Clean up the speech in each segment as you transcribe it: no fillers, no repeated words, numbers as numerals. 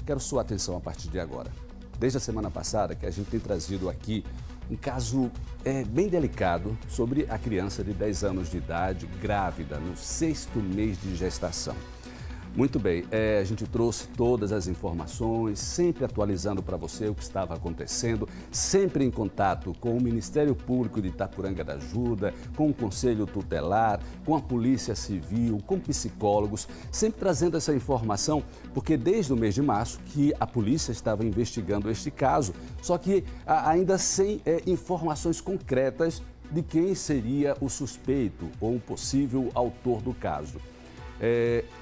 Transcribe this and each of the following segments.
quero sua atenção a partir de agora. Desde a semana passada que a gente tem trazido aqui um caso bem delicado sobre a criança de 10 anos de idade, grávida, no 6º mês de gestação. Muito bem, a gente trouxe todas as informações, sempre atualizando para você o que estava acontecendo, sempre em contato com o Ministério Público de Itaporanga da Ajuda, com o Conselho Tutelar, com a Polícia Civil, com psicólogos, sempre trazendo essa informação, porque desde o mês de março que a polícia estava investigando este caso, só que ainda sem informações concretas de quem seria o suspeito ou um possível autor do caso.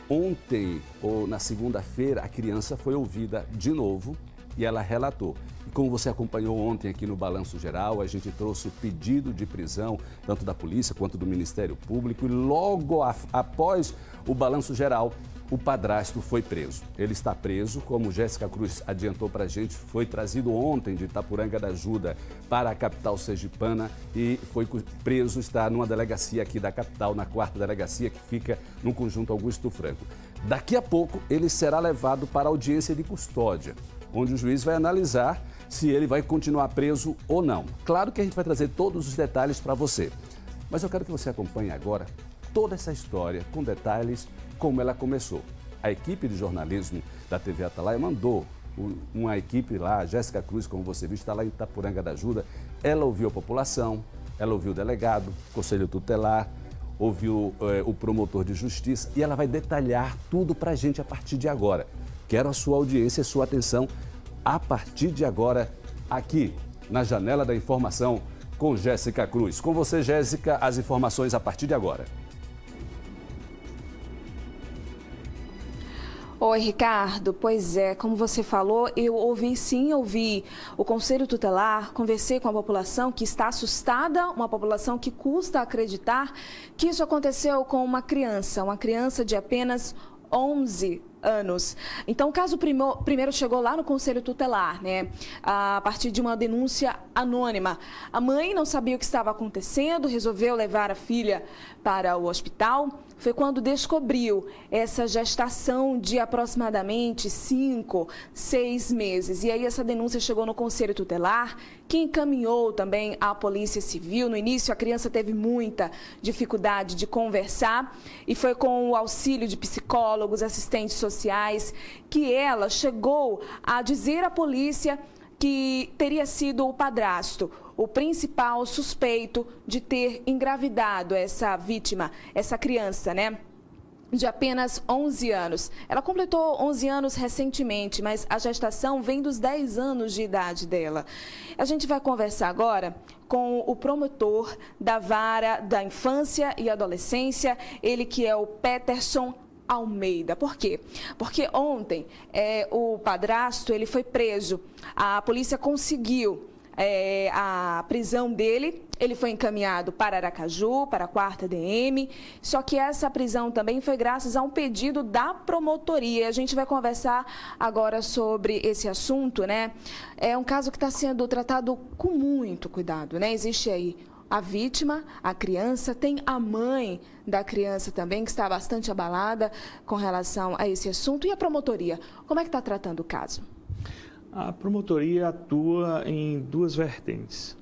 Ontem, ou na segunda-feira, a criança foi ouvida de novo e ela relatou. E como você acompanhou ontem aqui no Balanço Geral, a gente trouxe o pedido de prisão, tanto da polícia quanto do Ministério Público, e logo após o Balanço Geral, o padrasto foi preso. Ele está preso, como Jéssica Cruz adiantou para a gente, foi trazido ontem de Itaporanga da Ajuda para a capital sergipana e foi preso, está numa delegacia aqui da capital, na 4ª delegacia, que fica no Conjunto Augusto Franco. Daqui a pouco, ele será levado para a audiência de custódia, onde o juiz vai analisar se ele vai continuar preso ou não. Claro que a gente vai trazer todos os detalhes para você, mas eu quero que você acompanhe agora toda essa história com detalhes, como ela começou. A equipe de jornalismo da TV Atalaia mandou uma equipe lá, a Jéssica Cruz, como você viu, está lá em Itaporanga da Ajuda. Ela ouviu a população, ela ouviu o delegado, o Conselho Tutelar, ouviu o promotor de justiça e ela vai detalhar tudo para a gente a partir de agora. Quero a sua audiência e sua atenção a partir de agora, aqui na Janela da Informação com Jéssica Cruz. Com você, Jéssica, as informações a partir de agora. Oi, Ricardo. Pois é, como você falou, eu ouvi o Conselho Tutelar, conversei com a população que está assustada, uma população que custa acreditar que isso aconteceu com uma criança de apenas 11 anos. Então, o caso primeiro chegou lá no Conselho Tutelar, né? A partir de uma denúncia anônima. A mãe não sabia o que estava acontecendo, resolveu levar a filha para o hospital. Foi quando descobriu essa gestação de aproximadamente 5, 6 meses. E aí essa denúncia chegou no Conselho Tutelar, que encaminhou também à Polícia Civil. No início, a criança teve muita dificuldade de conversar e foi com o auxílio de psicólogos, assistentes sociais, que ela chegou a dizer à polícia que teria sido o padrasto o principal suspeito de ter engravidado essa vítima, essa criança, né? De apenas 11 anos. Ela completou 11 anos recentemente, mas a gestação vem dos 10 anos de idade dela. A gente vai conversar agora com o promotor da Vara da Infância e Adolescência, ele que é o Peterson Almeida. Por quê? Porque ontem o padrasto ele foi preso. A polícia conseguiu a prisão dele, ele foi encaminhado para Aracaju, para a 4ª DM, só que essa prisão também foi graças a um pedido da promotoria. A gente vai conversar agora sobre esse assunto, né? É um caso que está sendo tratado com muito cuidado, né? Existe aí a vítima, a criança, tem a mãe da criança também, que está bastante abalada com relação a esse assunto. E a promotoria, como é que está tratando o caso? A promotoria atua em 2 vertentes.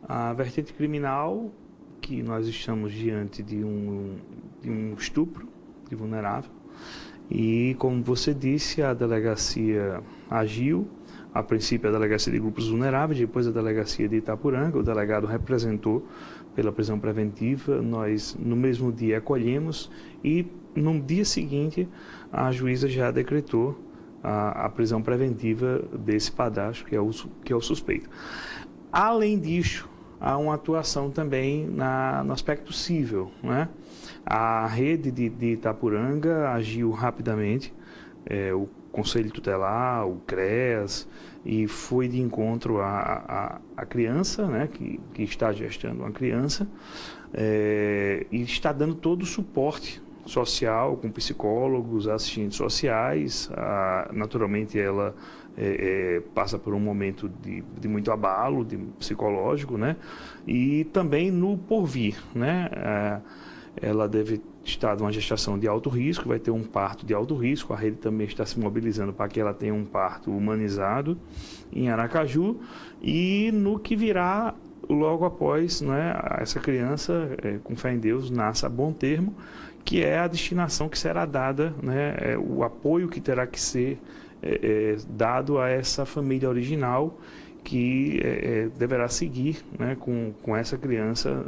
A vertente criminal, que nós estamos diante de um estupro de vulnerável. E, como você disse, a delegacia agiu. A princípio, a delegacia de grupos vulneráveis, depois a delegacia de Itaporanga. O delegado representou pela prisão preventiva. Nós, no mesmo dia, acolhemos e, no dia seguinte, a juíza já decretou a prisão preventiva desse padrasto, que é o suspeito. Além disso, há uma atuação também no aspecto civil, né? A rede de Itaporanga agiu rapidamente, o Conselho Tutelar, o CREAS, e foi de encontro à criança, né, que está gestando uma criança, e está dando todo o suporte social, com psicólogos, assistentes sociais. Naturalmente, ela passa por um momento de muito abalo psicológico, né? E também no porvir, né? ela deve estar numa gestação de alto risco, vai ter um parto de alto risco. A rede também está se mobilizando para que ela tenha um parto humanizado em Aracaju. E no que virá logo após, né, essa criança, com fé em Deus, nasça a bom termo, que é a destinação que será dada, né, o apoio que terá que ser dado a essa família original, que deverá seguir, né, com essa criança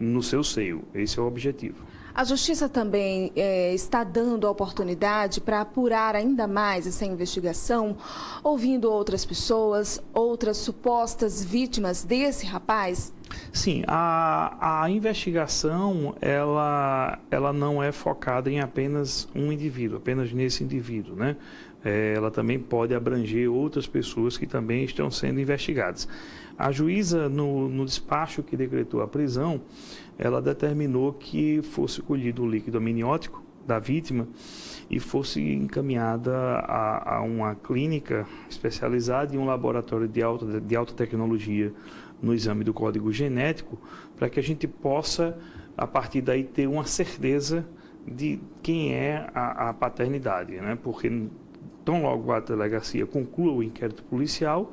no seu seio. Esse é o objetivo. A Justiça também está dando a oportunidade para apurar ainda mais essa investigação, ouvindo outras pessoas, outras supostas vítimas desse rapaz? Sim, a investigação ela não é focada em apenas um indivíduo, apenas nesse indivíduo, né? Ela também pode abranger outras pessoas que também estão sendo investigadas. A juíza, no despacho que decretou a prisão, ela determinou que fosse colhido o líquido amniótico da vítima e fosse encaminhada a uma clínica especializada e um laboratório de alta tecnologia no exame do código genético, para que a gente possa, a partir daí, ter uma certeza de quem é a paternidade, né? Porque tão logo a delegacia conclua o inquérito policial,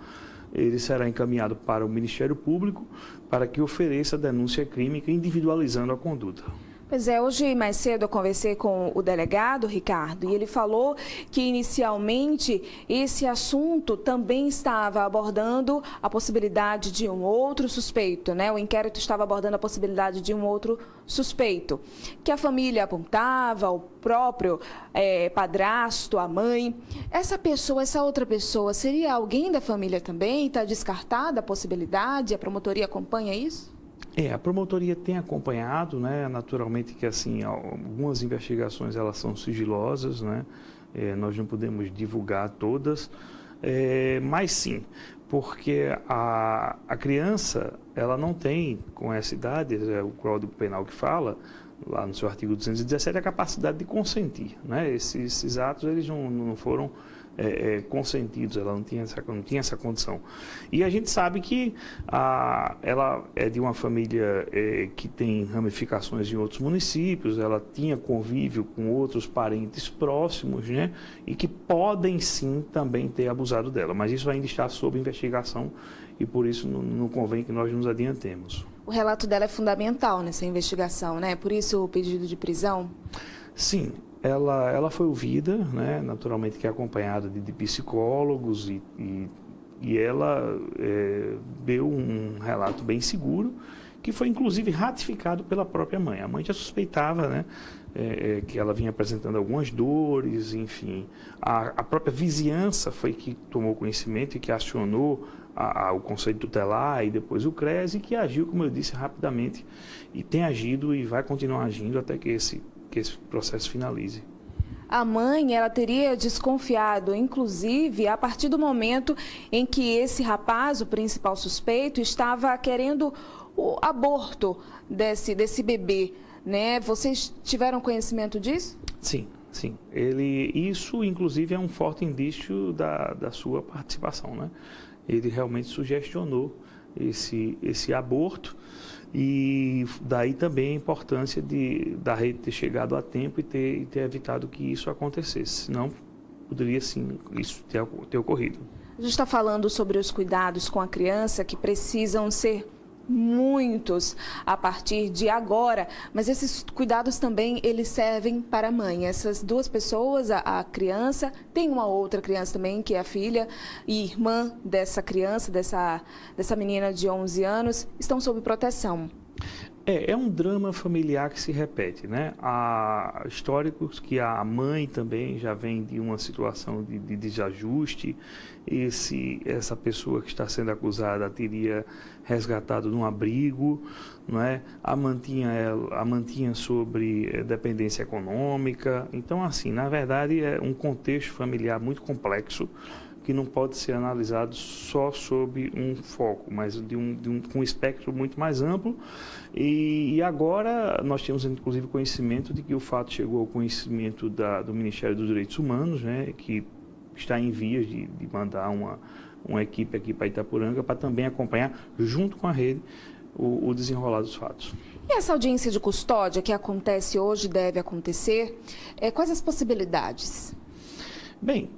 ele será encaminhado para o Ministério Público para que ofereça a denúncia clínica individualizando a conduta. Pois é, hoje mais cedo eu conversei com o delegado, Ricardo, e ele falou que inicialmente esse assunto também estava abordando a possibilidade de um outro suspeito, né? O inquérito estava abordando a possibilidade de um outro suspeito, que a família apontava, o próprio padrasto, a mãe. Essa outra pessoa, seria alguém da família também? Está descartada a possibilidade? A promotoria acompanha isso? A promotoria tem acompanhado, né? Naturalmente que assim, algumas investigações elas são sigilosas, né? Nós não podemos divulgar todas, mas sim, porque a criança, ela não tem, com essa idade, o Código Penal que fala, lá no seu artigo 217, a capacidade de consentir, né? Esses atos, eles não foram consentidos, ela não tinha essa condição. E a gente sabe que ela é de uma família que tem ramificações em outros municípios, ela tinha convívio com outros parentes próximos, né? E que podem sim também ter abusado dela, mas isso ainda está sob investigação e por isso não convém que nós nos adiantemos. O relato dela é fundamental nessa investigação, né? Por isso o pedido de prisão? Sim. Ela foi ouvida, né, naturalmente que é acompanhada de psicólogos e ela deu um relato bem seguro, que foi inclusive ratificado pela própria mãe. A mãe já suspeitava, né, que ela vinha apresentando algumas dores, enfim. A própria vizinhança foi que tomou conhecimento e que acionou o Conselho Tutelar e depois o CRES, e que agiu, como eu disse, rapidamente, e tem agido e vai continuar agindo até que esse processo finalize. A mãe, ela teria desconfiado, inclusive, a partir do momento em que esse rapaz, o principal suspeito, estava querendo o aborto desse bebê, né? Vocês tiveram conhecimento disso? Sim, sim. Isso, inclusive, é um forte indício da sua participação, né? Ele realmente sugestionou esse aborto. E daí também a importância da rede ter chegado a tempo e ter evitado que isso acontecesse. Senão, poderia sim isso ter ocorrido. A gente está falando sobre os cuidados com a criança que precisam ser muitos a partir de agora, mas esses cuidados também eles servem para a mãe. Essas duas pessoas, a criança, tem uma outra criança também, que é a filha e irmã dessa criança, dessa menina de 11 anos, estão sob proteção. É um drama familiar que se repete, né? Há históricos que a mãe também já vem de uma situação de desajuste. Essa pessoa que está sendo acusada teria resgatado num abrigo, não é? A mantinha sobre dependência econômica. Então, assim, na verdade, é um contexto familiar muito complexo, que não pode ser analisado só sob um foco, mas com um espectro muito mais amplo. E agora nós temos, inclusive, conhecimento de que o fato chegou ao conhecimento do Ministério dos Direitos Humanos, né, que está em vias de mandar uma equipe aqui para Itapuranga para também acompanhar, junto com a rede, o desenrolar dos fatos. E essa audiência de custódia que acontece hoje, deve acontecer, quais as possibilidades? Bem,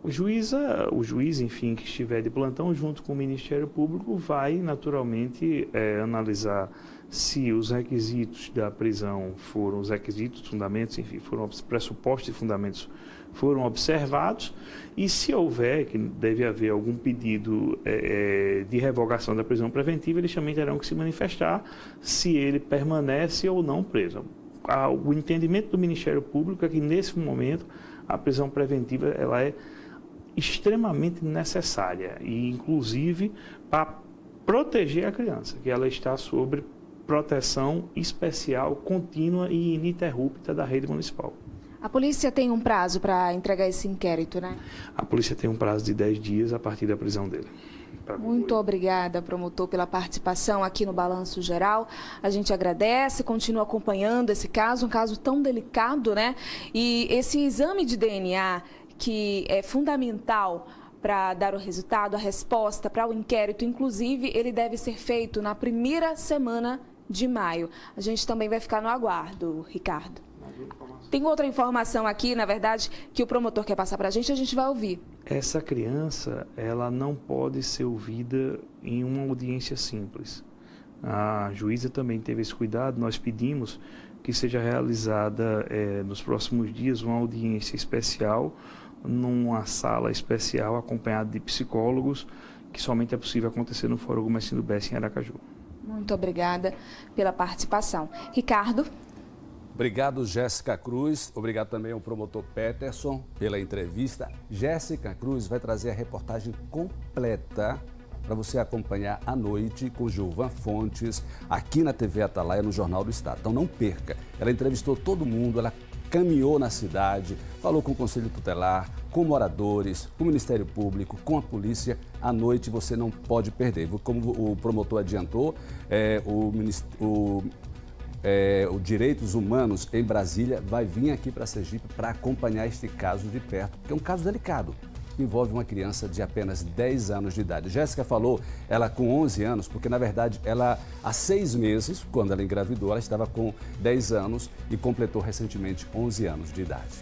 o juiz, enfim, que estiver de plantão, junto com o Ministério Público, vai naturalmente analisar se os requisitos da prisão foram, os requisitos, fundamentos, enfim, foram pressupostos e fundamentos foram observados, e se houver, que deve haver algum pedido de revogação da prisão preventiva, eles também terão que se manifestar se ele permanece ou não preso. O entendimento do Ministério Público é que, nesse momento, a prisão preventiva ela é extremamente necessária, e inclusive para proteger a criança, que ela está sob proteção especial, contínua e ininterrupta da rede municipal. A polícia tem um prazo para entregar esse inquérito, né? A polícia tem um prazo de 10 dias a partir da prisão dele. Muito obrigada, promotor, pela participação aqui no Balanço Geral. A gente agradece, continua acompanhando esse caso, um caso tão delicado, né? E esse exame de DNA, que é fundamental para dar o resultado, a resposta para o inquérito, inclusive, ele deve ser feito na primeira semana de maio. A gente também vai ficar no aguardo, Ricardo. Tem outra informação aqui, na verdade, que o promotor quer passar para a gente vai ouvir. Essa criança, ela não pode ser ouvida em uma audiência simples. A juíza também teve esse cuidado. Nós pedimos que seja realizada nos próximos dias uma audiência especial, numa sala especial, acompanhada de psicólogos, que somente é possível acontecer no Fórum Gomercindo Bessa, em Aracaju. Muito obrigada pela participação. Ricardo? Obrigado, Jéssica Cruz. Obrigado também ao promotor Peterson pela entrevista. Jéssica Cruz vai trazer a reportagem completa para você acompanhar à noite com Gilvan Fontes, aqui na TV Atalaia, no Jornal do Estado. Então não perca. Ela entrevistou todo mundo, ela caminhou na cidade, falou com o Conselho Tutelar, com moradores, com o Ministério Público, com a polícia. À noite você não pode perder. Como o promotor adiantou, o Direitos Humanos em Brasília vai vir aqui para Sergipe para acompanhar este caso de perto, porque é um caso delicado, que envolve uma criança de apenas 10 anos de idade. Jéssica falou, ela com 11 anos, porque na verdade ela há 6 meses, quando ela engravidou, ela estava com 10 anos e completou recentemente 11 anos de idade.